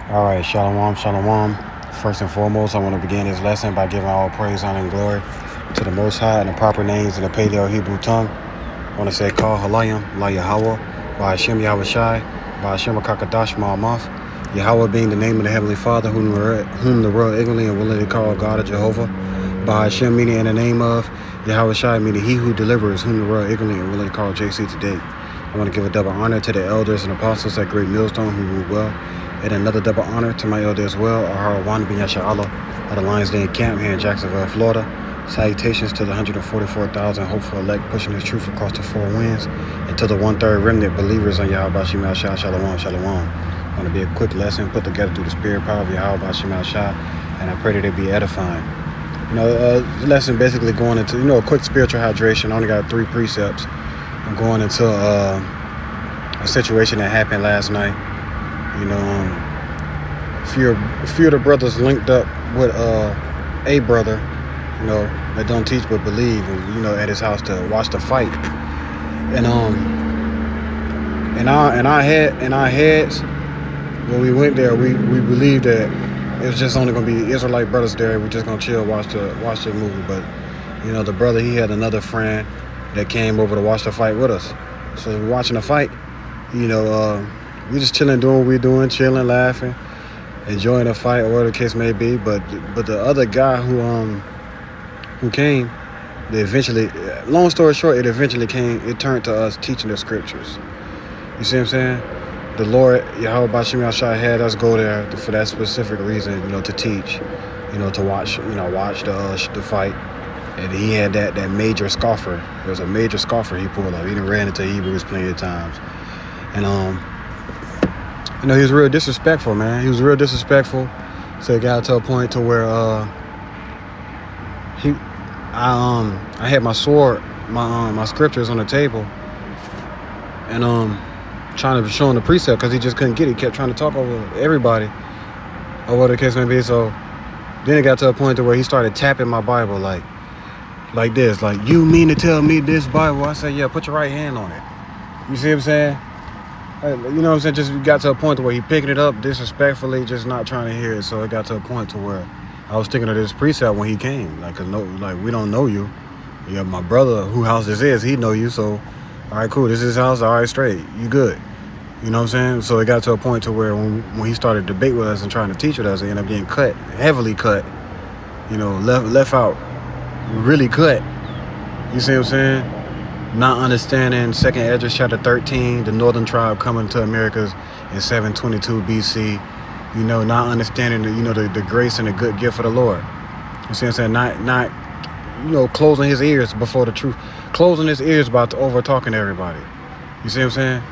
All right, shalom, shalom. First and foremost, I want to begin this lesson by giving all praise, honor, and glory to the Most High and the proper names in the Paleo Hebrew tongue. I want to say, Kal Halayim, La Yahweh, Ba'ashem Yahweh Shai, Ba'ashem Akakadash Ma'amath. Yahweh being the name of the Heavenly Father, whom the world ignorantly and willingly call God or Jehovah. Ba'ashem meaning in the name of Yahweh Shai, meaning He who delivers, whom the world ignorantly and willingly call JC today. I want to give a double honor to the elders and apostles at Great Millstone who rule well. And another double honor to my elder as well, Aharawan bin Yasha Allah, at the Lions Den camp here in Jacksonville, Florida. Salutations to the 144,000 hopeful elect pushing this truth across the four winds, and to the 1/3 remnant believers on Yahweh Shema Shah, Shalom, Shalom. It's going to be a quick lesson put together through the spirit power of Yahweh Shema Shah, and I pray that it be edifying. The lesson basically going into, a quick spiritual hydration. I only got 3 precepts. I'm going into a situation that happened last night. A few of the brothers linked up with a brother, that don't teach but believe, and at his house to watch the fight. And in our heads, when we went there, we believed that it was just only gonna be Israelite brothers there. We're just gonna chill, watch the movie. But the brother, he had another friend that came over to watch the fight with us. So we're watching the fight. We just chilling, doing what we're doing, chilling, laughing, enjoying the fight, or whatever the case may be. But the other guy who came, they eventually, long story short, it turned to us teaching the scriptures. You see what I'm saying? The Lord, Yahweh Bashim Shai, had us go there for that specific reason, to teach, to watch the fight. And he had that major scoffer. There was a major scoffer he pulled up. He done ran into Hebrews plenty of times. And he was real disrespectful, man. He was real disrespectful. So it got to a point to where I had my sword, my scriptures on the table, and trying to show him the precept because he just couldn't get it. He kept trying to talk over everybody, or whatever the case may be. So then it got to a point to where he started tapping my Bible like this, like, you mean to tell me this Bible? I said, yeah, put your right hand on it. You see what I'm saying? You know what I'm saying? Just got to a point to where he picking it up disrespectfully, just not trying to hear it. So it got to a point to where I was thinking of this precept when he came. We don't know you. Yeah, my brother, who house this is, he know you. So, all right, cool. This is his house. All right, straight. You good. You know what I'm saying? So it got to a point to where when he started to debate with us and trying to teach with us, it ended up getting cut, heavily cut. Left out, really cut. You see what I'm saying? Not understanding 2nd Esdras chapter 13, the northern tribe coming to Americas in 722 BC. Not understanding the grace and the good gift of the Lord. You see what I'm saying? Not closing his ears before the truth. Closing his ears about over talking to everybody. You see what I'm saying?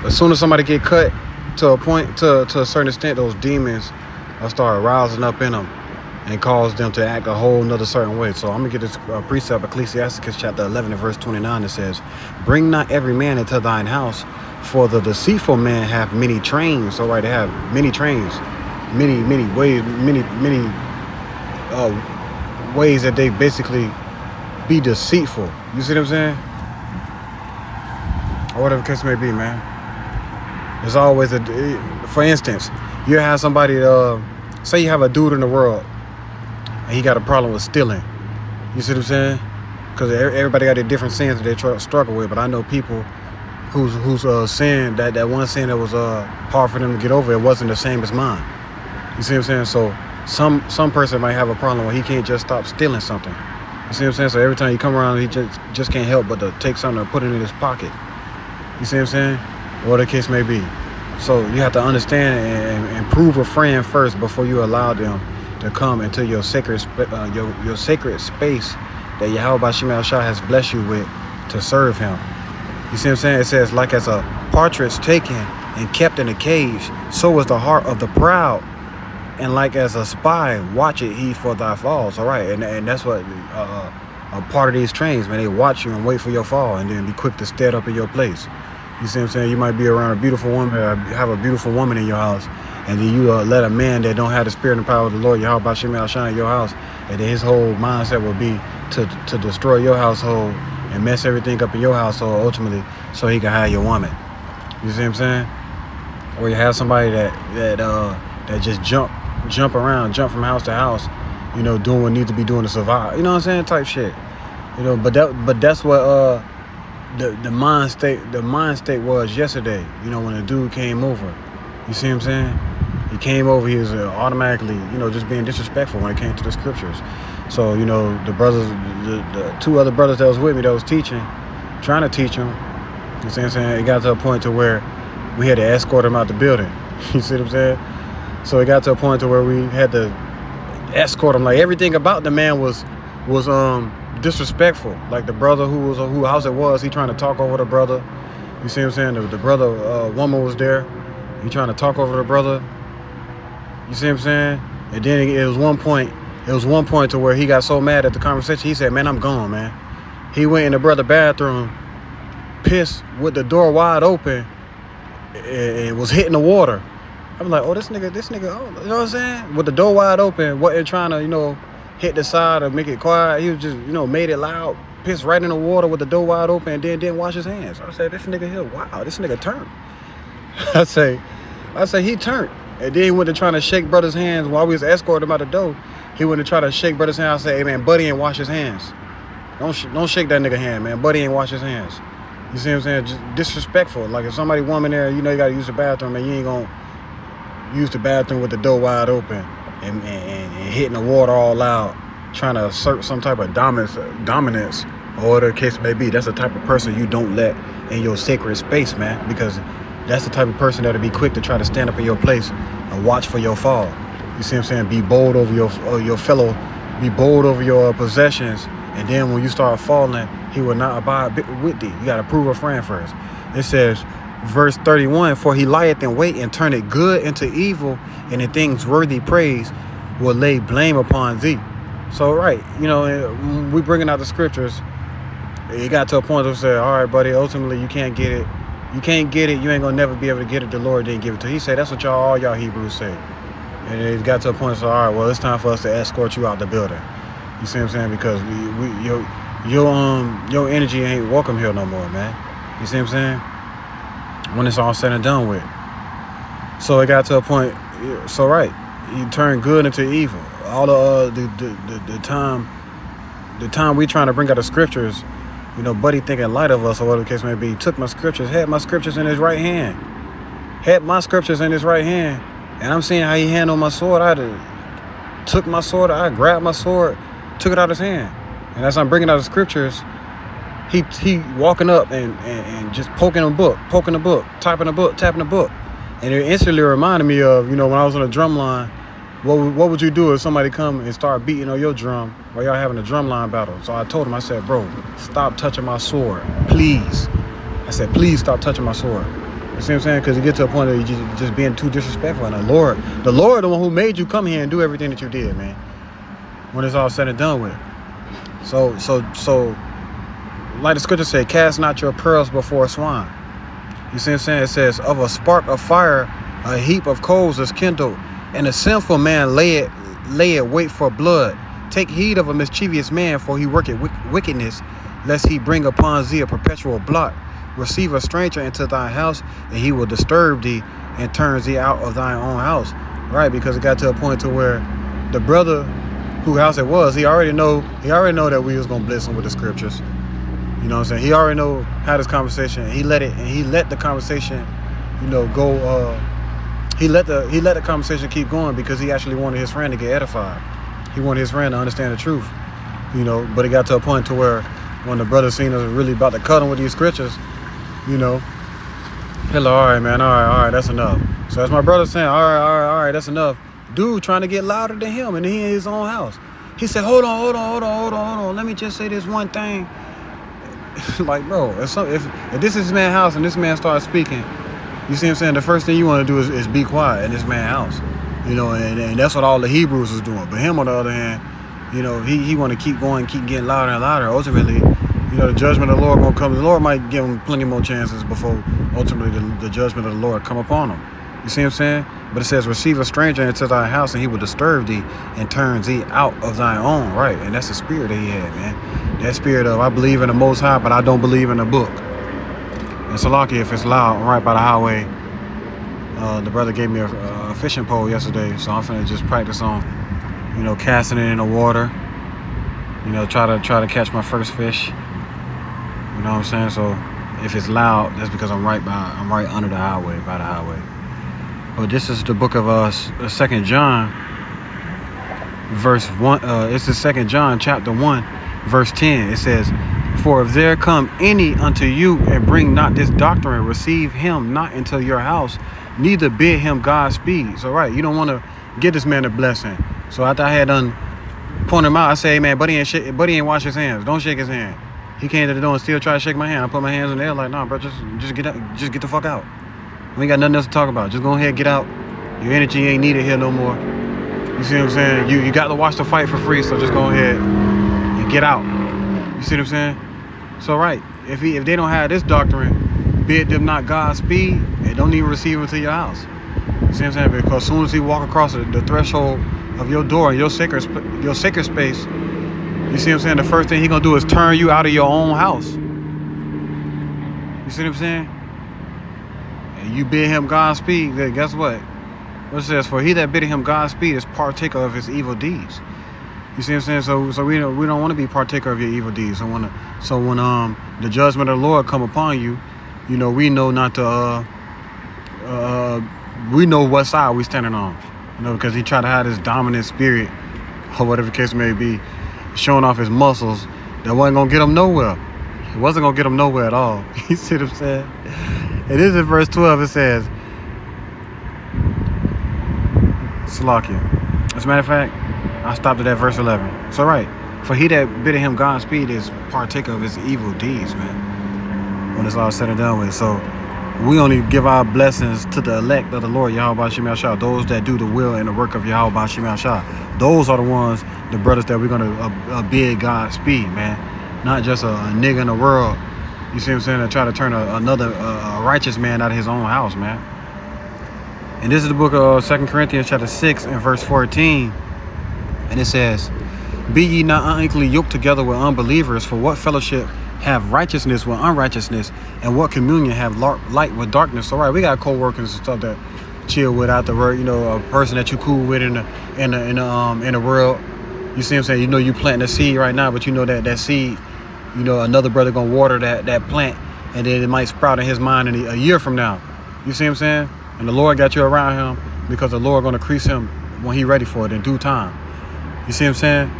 As soon as somebody get cut to a point, to a certain extent, those demons will start rising up in them and cause them to act a whole nother certain way. So I'm going to get this precept, Ecclesiasticus chapter 11 and verse 29, that says, bring not every man into thine house, for the deceitful man have many trains. All right, they have many trains, many ways, many ways that they basically be deceitful. You see what I'm saying? Or whatever the case may be, man. There's always for instance, you have somebody, say you have a dude in the world, and he got a problem with stealing. You see what I'm saying? Because everybody got their different sins that they try to struggle with. But I know people whose sin, that one sin that was hard for them to get over, it wasn't the same as mine. You see what I'm saying? So some person might have a problem where he can't just stop stealing something. You see what I'm saying? So every time you come around, he just can't help but to take something and put it in his pocket. You see what I'm saying? Whatever the case may be. So you have to understand and prove a friend first before you allow them to come into your sacred your sacred space that Yahweh Bashim Shah has blessed you with to serve him. You see what I'm saying? It says, like as a partridge taken and kept in a cage, so is the heart of the proud. And like as a spy, watch it he for thy falls. All right, and that's what a part of these trains, man. They watch you and wait for your fall, and then be quick to stand up in your place. You see what I'm saying? You might be around a beautiful woman, or have a beautiful woman in your house, and then you let a man that don't have the spirit and power of the Lord, Yahweh Bashim Shah, in your house, and then his whole mindset will be to destroy your household and mess everything up in your household ultimately, so he can have your woman. You see what I'm saying? or you have somebody that just jump around, jump from house to house, doing what needs to be doing to survive. You know what I'm saying? Type shit. But that's what the mind state was yesterday. When the dude came over. You see what I'm saying? He came over. He was automatically, just being disrespectful when it came to the scriptures. So the brothers, the two other brothers that was with me that was teaching, trying to teach him. You see what I'm saying? It got to a point to where we had to escort him out the building. You see what I'm saying? So it got to a point to where we had to escort him. Like everything about the man was disrespectful. Like the brother whose house it was, he trying to talk over the brother. You see what I'm saying? The brother woman was there. He trying to talk over the brother. You see what I'm saying? And then it was one point to where he got so mad at the conversation. He said, "Man, I'm gone, man." He went in the brother bathroom, pissed with the door wide open. It was hitting the water. I'm like, oh, this nigga, oh, you know what I'm saying? With the door wide open, wasn't trying to, hit the side or make it quiet. He was just, made it loud, pissed right in the water with the door wide open, and then didn't wash his hands. I said, this nigga here, wow, this nigga turned. I say he turned. And then he went to trying to shake brother's hands while we was escorting him out the door. He went to try to shake brother's hand. I said, hey man, buddy ain't wash his hands. Don't shake that nigga hand, man. Buddy ain't wash his hands. You see what I'm saying? Just disrespectful. Like if somebody woman there, you gotta use the bathroom, and you ain't gonna use the bathroom with the door wide open and hitting the water all loud, trying to assert some type of dominance, or whatever the case may be. That's the type of person you don't let in your sacred space, man, because that's the type of person that'll be quick to try to stand up in your place and watch for your fall. You see what I'm saying? Be bold over your fellow, be bold over your possessions, and then when you start falling, he will not abide with thee. You got to prove a friend first. It says, verse 31, for he lieth in wait and turneth good into evil, and in things worthy praise will lay blame upon thee. So, right, we bringing out the scriptures. It got to a point where it said, all right, buddy, ultimately you can't get it. You can't get it. You ain't gonna never be able to get it. The Lord didn't give it to you. He said that's what all y'all Hebrews say. And it got to a point. So all right, well, it's time for us to escort you out the building. You see what I'm saying? Because your energy ain't welcome here no more, man. You see what I'm saying? When it's all said and done with. So it got to a point. So right, you turn good into evil. All the time we trying to bring out the scriptures. Buddy thinking light of us or whatever the case may be. Took my scriptures, had my scriptures in his right hand. And I'm seeing how he handled my sword. I took my sword, I grabbed my sword, took it out of his hand. And as I'm bringing out the scriptures, he walking up and just poking the book, tapping the book. And it instantly reminded me of, when I was on a drum line, what would you do if somebody come and start beating on your drum while y'all having a drum line battle? So I told him, I said, bro, stop touching my sword, please. I said, please stop touching my sword. You see what I'm saying? Because you get to a point where you're just being too disrespectful. And the Lord, the one who made you come here and do everything that you did, man, when it's all said and done with. So like the scripture say, cast not your pearls before swine. You see what I'm saying? It says, of a spark of fire, a heap of coals is kindled, and a sinful man lay it wait for blood. Take heed of a mischievous man, for he worketh wickedness, lest he bring upon thee a perpetual blot. Receive a stranger into thy house, and he will disturb thee and turn thee out of thine own house. Right, because it got to a point to where the brother whose house it was, he already know that we was gonna bless him with the scriptures. You know what I'm saying? He already know how this conversation. He let the conversation, go. He let the conversation keep going because he actually wanted his friend to get edified. He wanted his friend to understand the truth, But it got to a point to where when the brother seen us really about to cut him with these scriptures, hello, all right, man, all right, that's enough. So that's my brother saying, all right, that's enough. Dude trying to get louder than him, and he in his own house. He said, hold on. Let me just say this one thing. Like, bro, if this is his man's house and this man starts speaking, you see what I'm saying? The first thing you want to do is be quiet in this man's house, and that's what all the Hebrews was doing. But him, on the other hand, he want to keep going, keep getting louder and louder. Ultimately, the judgment of the Lord gonna come. The Lord might give him plenty more chances before ultimately the judgment of the Lord come upon him. You see what I'm saying? But it says, receive a stranger into thy house, and he will disturb thee and turn thee out of thine own. Right, and that's the spirit that he had, man. That spirit of, I believe in the Most High, but I don't believe in the book. And Salaki, if it's loud, right by the highway, The brother gave me a fishing pole yesterday, so I'm finna just practice on, casting it in the water. Try to catch my first fish. You know what I'm saying? So if it's loud, that's because I'm right under the highway, by the highway. But this is the book of 2 John, verse 1. It's the 2 John chapter 1, verse 10. It says, "For if there come any unto you and bring not this doctrine, receive him not into your house, neither bid him Godspeed." So right, you don't want to give this man a blessing. So after I had done point him out, I say, "Hey man, buddy ain't wash his hands. Don't shake his hand." He came to the door and still tried to shake my hand. I put my hands in the air like, "Nah, bro, just get out, just get the fuck out. We ain't got nothing else to talk about. Just go ahead, get out. Your energy ain't needed here no more." You see what I'm saying? You got to watch the fight for free, so just go ahead and get out. You see what I'm saying? So right, if they don't have this doctrine, bid them not Godspeed, and don't even receive him to your house. You see what I'm saying? Because as soon as he walk across the threshold of your door, your sacred space, you see what I'm saying? The first thing he gonna do is turn you out of your own house. You see what I'm saying? And you bid him Godspeed, then guess what? What it says, "For he that biddeth him Godspeed is partaker of his evil deeds." You see what I'm saying? So we don't want to be partaker of your evil deeds. So when the judgment of the Lord come upon you, we know not to we know what side we standing on. Because he tried to have this dominant spirit, or whatever the case may be, showing off his muscles, that wasn't gonna get him nowhere. It wasn't gonna get him nowhere at all. You see what I'm saying? And this is verse 12. It says, Salakia. As a matter of fact, I stopped at verse 11. So right, "For he that biddeth him Godspeed is partaker of his evil deeds," man. When it's all said and done with. So we only give our blessings to the elect of the Lord Yahweh Shem Yahshua, those that do the will and the work of Yahweh Shem Yahshua. Those are the ones, the brothers that we're gonna bid Godspeed, man. Not just a nigga in the world. You see what I'm saying? To try to turn another righteous man out of his own house, man. And this is the book of 2 Corinthians chapter 6 and verse 14. And it says, "Be ye not unequally yoked together with unbelievers, for what fellowship have righteousness with unrighteousness, and what communion have light with darkness?" So right, we got co-workers and stuff that chill with after work. A person that you cool with in the world. You see what I'm saying? You planting a seed right now, but that seed, another brother gonna water that plant, and then it might sprout in his mind in a year from now. You see what I'm saying? And the Lord got you around him because the Lord gonna increase him when he ready for it in due time. You see what I'm saying?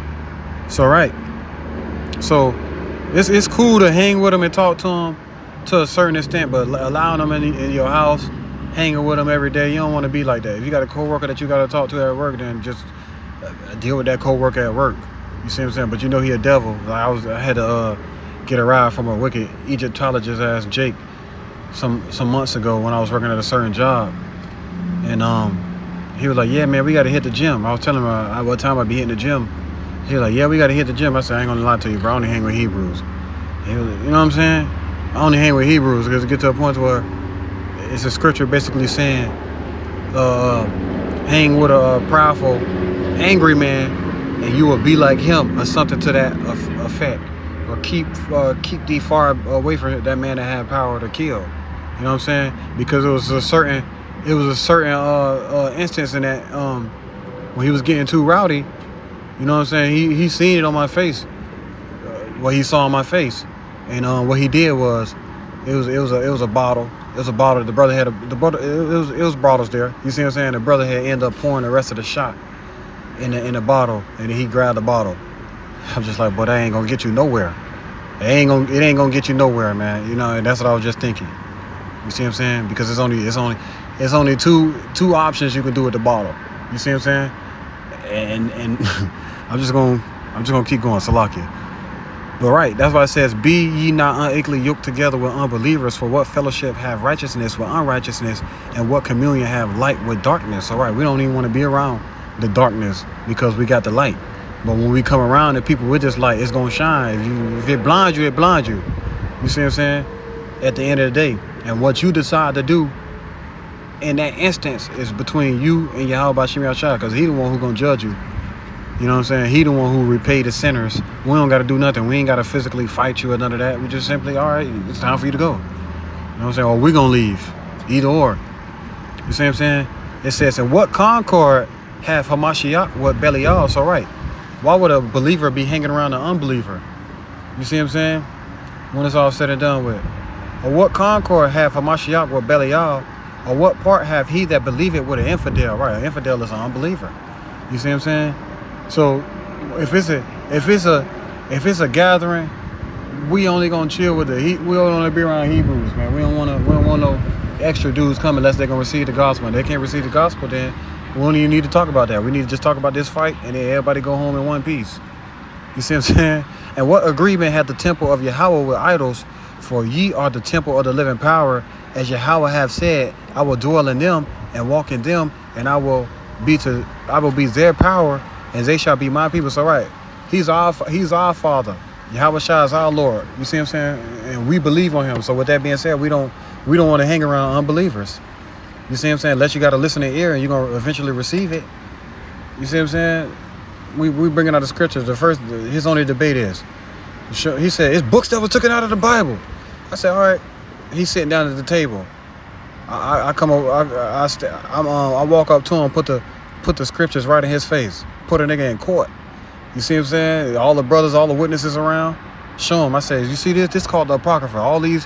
So right. So it's cool to hang with him and talk to him to a certain extent, but allowing them in your house, hanging with them every day, you don't want to be like that. If you got a coworker that you got to talk to at work, then just deal with that coworker at work. You see what I'm saying? But he a devil. I had to get a ride from a wicked Egyptologist ass Jake some months ago when I was working at a certain job, and he was like, "Yeah, man, we got to hit the gym." I was telling him what time I'd be hitting the gym. He was like, "Yeah, we got to hit the gym." I said, "I ain't gonna lie to you, bro. I only hang with Hebrews." He was, you know what I'm saying? I only hang with Hebrews because it get to a point where it's a scripture basically saying, hang with a proudful, angry man, and you will be like him, or something to that effect. Or keep thee far away from that man that had power to kill. You know what I'm saying? Because it was a certain instance in that when he was getting too rowdy. You know what I'm saying? He seen it on my face, what he saw on my face, and what he did was, it was a bottle. It was a bottle. The brother had it was bottles there. You see what I'm saying? The brother had ended up pouring the rest of the shot in the bottle, and then he grabbed the bottle. I'm just like, boy, that ain't gonna get you nowhere. It ain't gonna get you nowhere, man. And that's what I was just thinking. You see what I'm saying? Because it's only two options you can do with the bottle. You see what I'm saying? And I'm just gonna keep going, Salakia. But right, that's why it says, "Be ye not unequally yoked together with unbelievers, for what fellowship have righteousness with unrighteousness, and what communion have light with darkness?" All right, we don't even want to be around the darkness because we got the light. But when we come around the people with this light, it's gonna shine. If it blinds you, it blinds you. You see what I'm saying? At the end of the day, and what you decide to do in that instance is between you and Yahweh Shem Yahshua, because he the one who gonna judge you. You know what I'm saying? He the one who repay the sinners. We don't got to do nothing. We ain't got to physically fight you or none of that. We just simply, all right, it's time for you to go. You know what I'm saying? Or we gonna leave. Either or. You see what I'm saying? It says, "And what concord have Hamashiach with Belial?" So right, why would a believer be hanging around an unbeliever? You see what I'm saying? When it's all said and done with. Or what concord have Hamashiach with Belial? Or what part have he that believeth with an infidel? Right, an infidel is an unbeliever. You see what I'm saying? So if it's a gathering, we only gonna chill with we only be around Hebrews, man. We don't want no extra dudes coming unless they're gonna receive the gospel. And they can't receive the gospel, then we don't even need to talk about that. We need to just talk about this fight and then everybody go home in one piece. You see what I'm saying? And what agreement had the temple of Yahweh with idols? For ye are the temple of the living power, as Yahweh have said, I will dwell in them and walk in them, and I will be their power, and they shall be my people. So right, he's our Father. Yahweh Shai is our Lord. You see what I'm saying? And we believe on him. So with that being said, we don't want to hang around unbelievers. You see what I'm saying? Unless you got a listening ear and you're gonna eventually receive it. You see what I'm saying? We bringing out the scriptures. His only debate is, he said, it's books that was taken out of the Bible. I said, all right. He's sitting down at the table. I come over. I walk up to him, put the scriptures right in his face, put a nigga in court. You see what I'm saying? All the brothers, all the witnesses around. Show him. I said, you see this? This called the Apocrypha. All these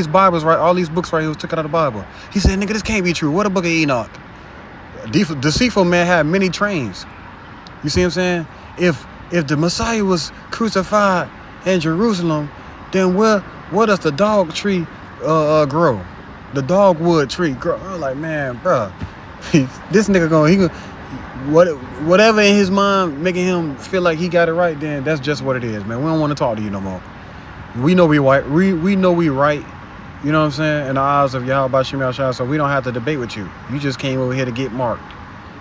Bibles, right? All these books right here was taken out of the Bible. He said, nigga, this can't be true. What a book of Enoch? Deceitful man had many trains. You see what I'm saying? If the Messiah was crucified in Jerusalem, then where does the dog tree grow? The dogwood tree grow? I'm like, man, bro, this nigga whatever in his mind making him feel like he got it right, then that's just what it is, man. We don't want to talk to you no more. We know we right. We know we right. You know what I'm saying? In the eyes of Yahweh Shem Yahshua, so we don't have to debate with you. You just came over here to get marked.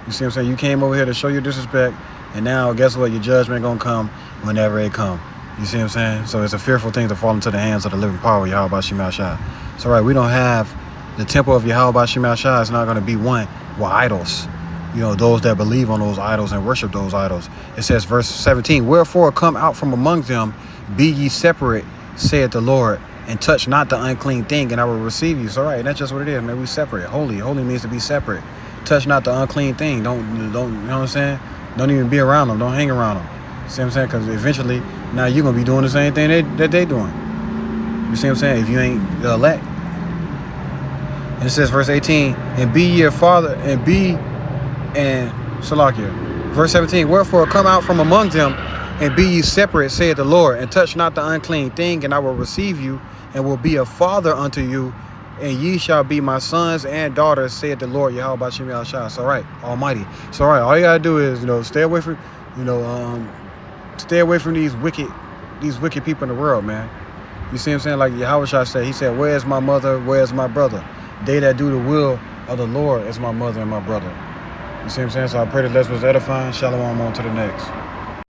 You see what I'm saying? You came over here to show your disrespect, and now guess what? Your judgment gonna come whenever it come. You see what I'm saying? So it's a fearful thing to fall into the hands of the living power, Yahweh Shem Yahshua. So right, we don't have the temple of Yahweh Shem Yahshua is not gonna be one with idols. You know, those that believe on those idols and worship those idols. It says, verse 17, wherefore come out from among them, be ye separate, saith the Lord, and touch not the unclean thing, and I will receive you. So right, that's just what it is, man. We separate. Holy means to be separate. Touch not the unclean thing. Don't, you know what I'm saying? Don't even be around them. Don't hang around them. See what I'm saying? Because eventually, now you're going to be doing the same thing that they doing. You see what I'm saying? If you ain't the elect. And it says, verse 18, and be your father, and Salakia. Verse 17, wherefore come out from among them, and be ye separate, saith the Lord, and touch not the unclean thing, and I will receive you, and will be a father unto you, and ye shall be my sons and daughters, saith the Lord, Yahweh Shem Yahshua. So right, Almighty. So right, all you gotta do is, stay away from, stay away from these wicked people in the world, man. You see what I'm saying? Like Yahweh said, he said, where's my mother? Where's my brother? They that do the will of the Lord is my mother and my brother. You see what I'm saying? So I pray that this was edifying. Shalom, on to the next.